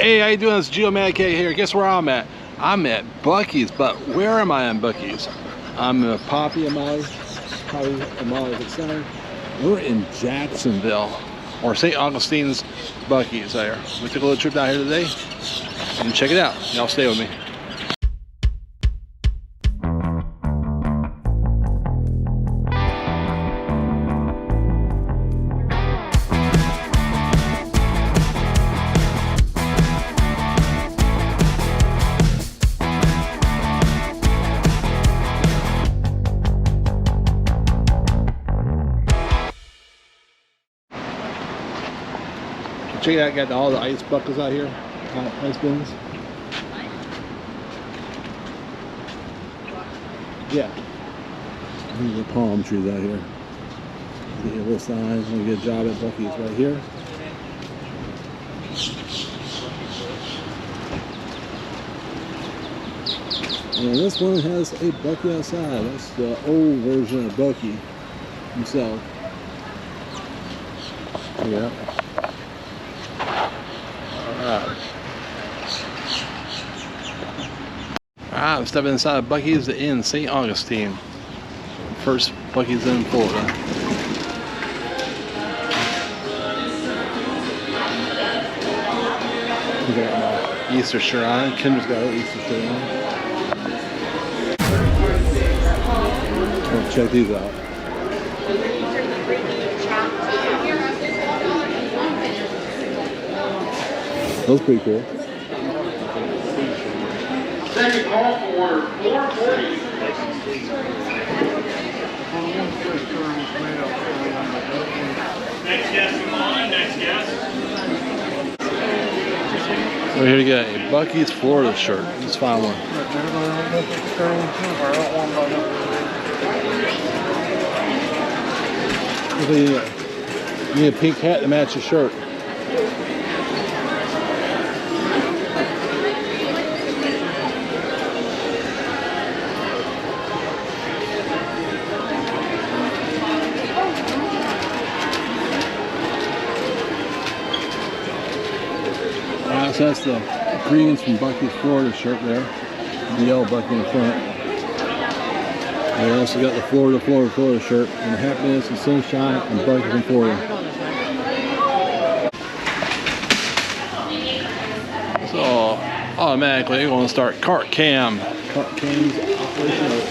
Hey, how you doing? It's Geomatic here. Guess where I'm at? I'm at Buc-ee's, but where am I in Buc-ee's? I'm in Poppy and Molly's St. We're in Jacksonville, or St. Augustine's Buc-ee's there. We took a little trip down here today, and check it out. Y'all stay with me. Check it out, got all the ice buckets out here, ice bins. Yeah. These are the palm trees out here. Get your little signs, gonna get a job at Buc-ee's right here. And this one has a Buc-ee outside. That's the old version of Buc-ee himself. Yeah. Alright, I'm stepping inside of Buc-ee's in St. Augustine. First Buc-ee's in Florida. We got my Easter shirt on. Kendra's got her Easter shirt on. Let's check these out. That's pretty cool. Second call for 440. Next guest, come on, next guest. So here you got a Buc-ee's Florida shirt. Let's find one. You need a pink hat to match your shirt. So that's the greens from Buc-ee's Florida shirt there. The yellow Buc-ee in the front. And we also got the Florida shirt and happiness and sunshine and Buc-ee's in Florida. So automatically you're going to start cart cam. Cart cam's operational.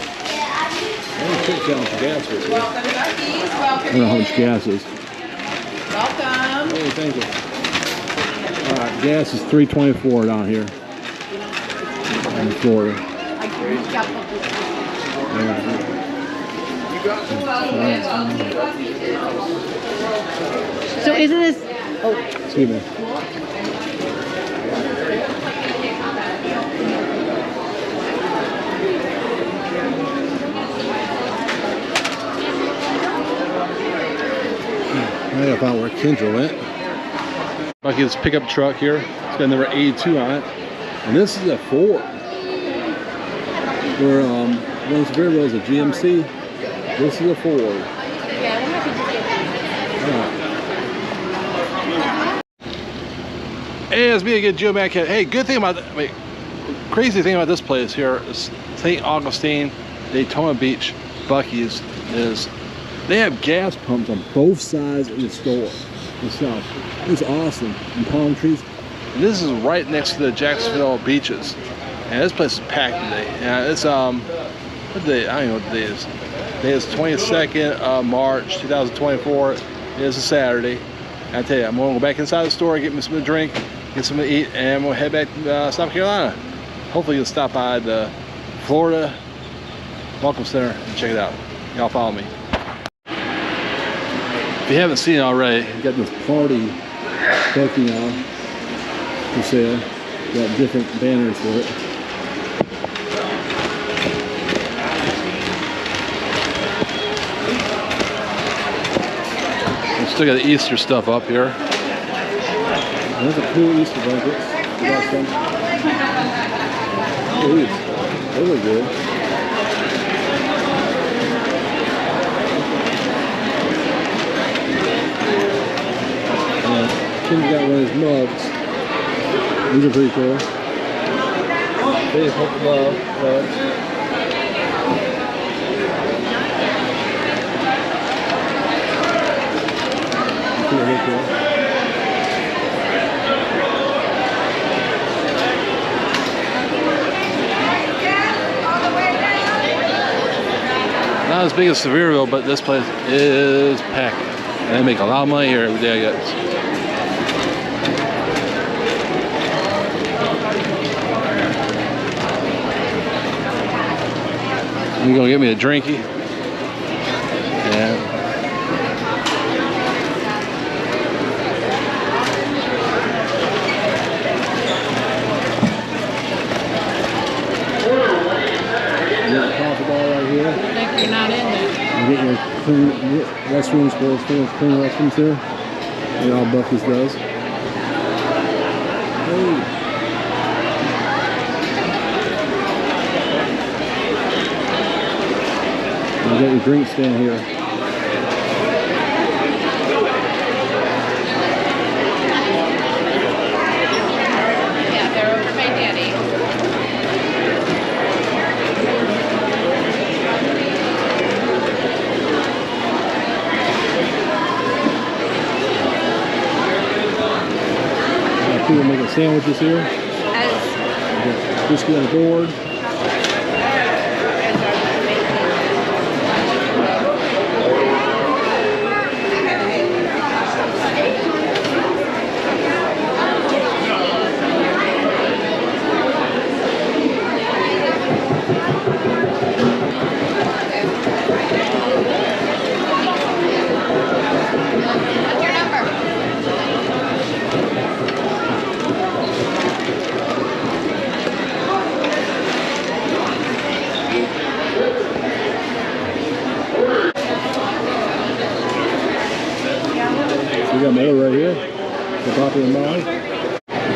I'm check down for gas with you. Welcome to Buc-ee's. Welcome. I don't know how much gas is. Welcome. Hey, thank you. Alright, gas is $3.24 down here in Florida. So isn't this... Oh. Excuse me. I gotta find where Kendra went. Buc-ee's pickup truck here. It's got number 82 on it. And this is a Ford. Where once River was a GMC, this is a Ford. Hey, it's me again, Joe Mac. Hey, good thing about crazy thing about this place here is St. Augustine, Daytona Beach, Buc-ee's is they have gas pumps on both sides of the store. It's awesome. And palm trees. And this is right next to the Jacksonville beaches. And this place is packed today. And it's what day? I don't know what the day is. Today is 22nd of March 2024. It is a Saturday. And I tell you, I'm gonna go back inside the store, get me something to drink, get something to eat, and we'll head back to South Carolina. Hopefully you'll stop by the Florida Welcome Center and check it out. Y'all follow me. If you haven't seen it already, you got this party Buc-ee on for sale. Got different banners for it. We still got the Easter stuff up here. There's a cool Easter bucket. We got some. Ooh, they look good. Tim's got one of his mugs. These are pretty cool. Big hook love. Pretty cool. Not as big as Sevierville, but this place is packed. And they make a lot of money here every day, I guess. You gonna get me a drinky? Yeah. You got a coffee bar right here. I think you're not in there. You get your clean restrooms, full of clean restrooms here. Like all Buc-ee's does. Hey. You got your drink stand here. Yeah, they're over by Daddy. People making sandwiches here. As Brisket on the board. what's your number? We got my order right here. The popular mine.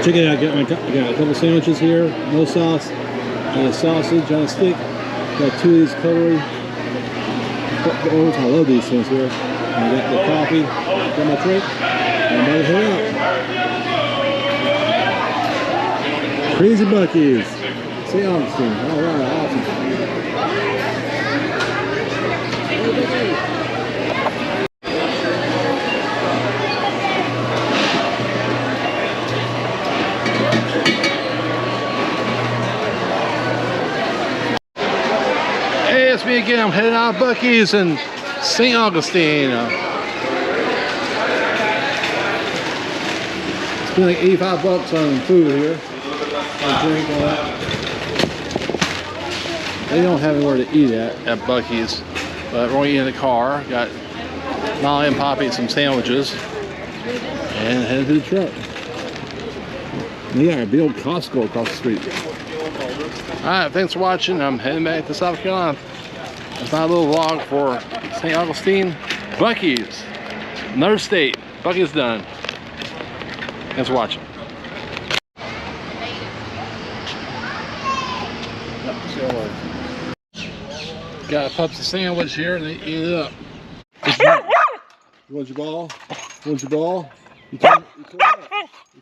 Check it out. I got a couple sandwiches here. No sauce. And a sausage on a stick. Got two of these cutlery. Oh, I love these things here. And I got the coffee. Got my drink. And I'm about to head out. Crazy Buc-ees. St. Augustine. All right, awesome. Hey, it's me again. I'm heading out of Buc-ee's in St. Augustine. Spent like 85 bucks on food here. On drink, all that. They don't have anywhere to eat at Buc-ee's, but we're eating in the car. Got Molly and Poppy some sandwiches and headed to the truck. Yeah, a big old Costco across the street. Alright, thanks for watching. I'm heading back to South Carolina. It's my little vlog for St. Augustine. Buc-ee's. Another state. Buc-ee's done. Thanks for watching. Got a Pepsi sandwich here and they eat it up. You want your ball? You want your ball? You tore it. You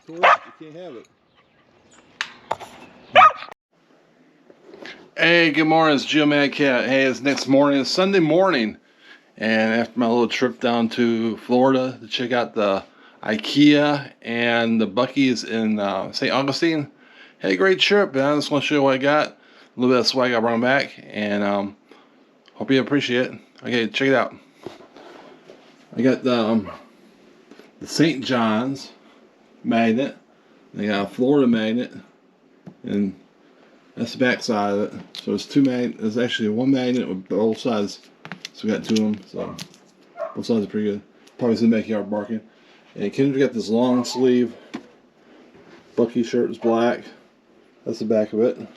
tore it. You can't have it. Hey, good morning. It's Geo Mad Cat. Hey, it's next morning. It's Sunday morning. And after my little trip down to Florida to check out the IKEA and the Buc-ee's in St. Augustine, had a great trip. And I just want to show you what I got. A little bit of swag I brought back. And hope you appreciate it. Okay, check it out. I got the St. John's magnet. I got a Florida magnet. And that's the back side of it. So it's two magnets. There's actually one magnet with both sides. So we got two of them. So both sides are pretty good. Probably in the backyard barking. And Kendra got this long sleeve Buc-ee shirt. It's black. That's the back of it. And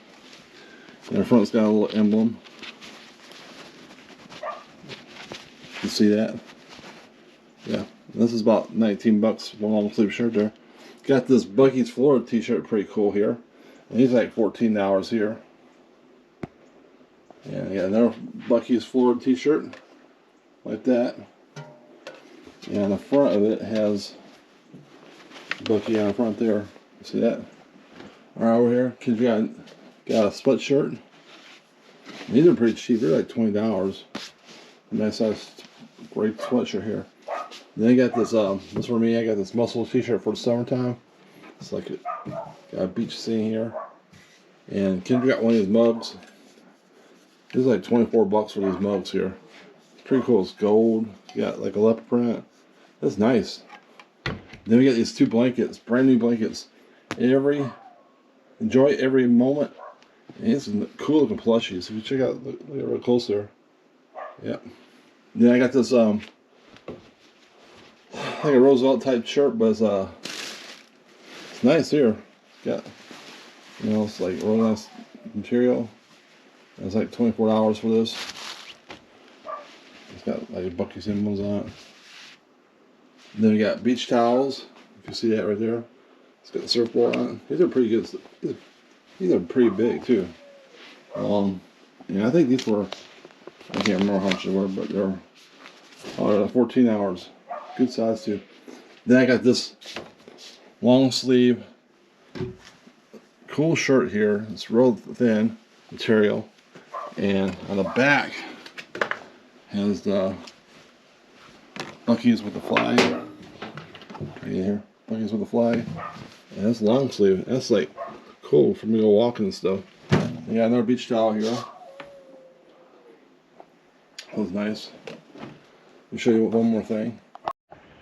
the front's got a little emblem. You can see that. Yeah. And this is about 19 bucks for one long sleeve shirt there. Got this Buc-ee's Florida t-shirt. Pretty cool here. And he's like $14 here. And yeah, another Buc-ee's Florida t-shirt. Like that. And the front of it has Buc-ee on the front there. See that? All right, over here, kids got a sweatshirt. These are pretty cheap. They're like $20. Nice size, great sweatshirt here. Then I got this. This for me. I got this muscle T-shirt for the summertime. It's like got a beach scene here. And Kendra got one of these mugs. This is like $24 for these mugs here. It's pretty cool. It's gold. You got like a leopard print. That's nice. Then we got these 2 blankets, brand new blankets. Enjoy every moment. And it's cool looking plushies. If you check out, look real close there. Yep. Then I got this like a Roosevelt type shirt, but it's nice here. Got, you know, it's like real nice material. It's like $24 for this. It's got like Buc-ee symbols on it. And then we got beach towels. If you see that right there, it's got the surfboard on it. These are pretty good. These are pretty big too. Yeah, I think these were, I can't remember how much they were, but they're 14 hours. Good size too. Then I got this long sleeve, cool shirt here. It's real thin material, and on the back has the Buc-ees with the flag. Right here, Buc-ees with the flag, and it's long sleeve. That's like cool for me to go walking and stuff. Yeah, another beach towel here. That was nice. Let me show you one more thing.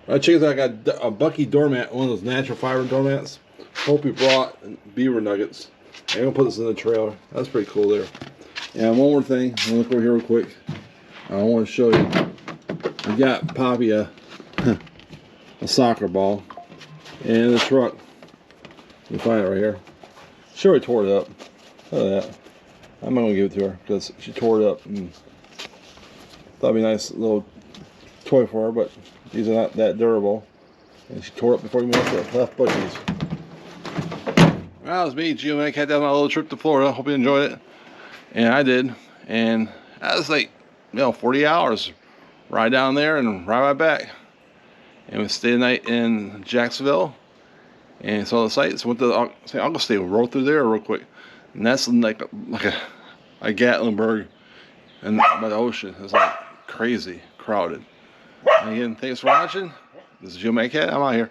Alright, check this out. I got a Buc-ee doormat, one of those natural fiber doormats. Hope he brought beaver nuggets. I'm gonna put this in the trailer. That's pretty cool there. And one more thing. I'm gonna look over here real quick. I want to show you. We got Poppy a soccer ball in the truck. You can find it right here. She already tore it up. Look at that. I'm not gonna give it to her because she tore it up and thought it'd be a nice little toy for her, but these are not that durable. And she tore it before we left Buc-ee's. Well, it was me, Gio, and I had that on my little trip to Florida. Hope you enjoyed it. And I did. And that was like, 40 hours. Ride down there and ride back. And we stayed the night in Jacksonville and saw the sights. Went to St. Augustine, rode through there real quick. And that's like a Gatlinburg and by the ocean. It's like crazy crowded. And again, thanks for watching. This is Gio Cat. I'm out here.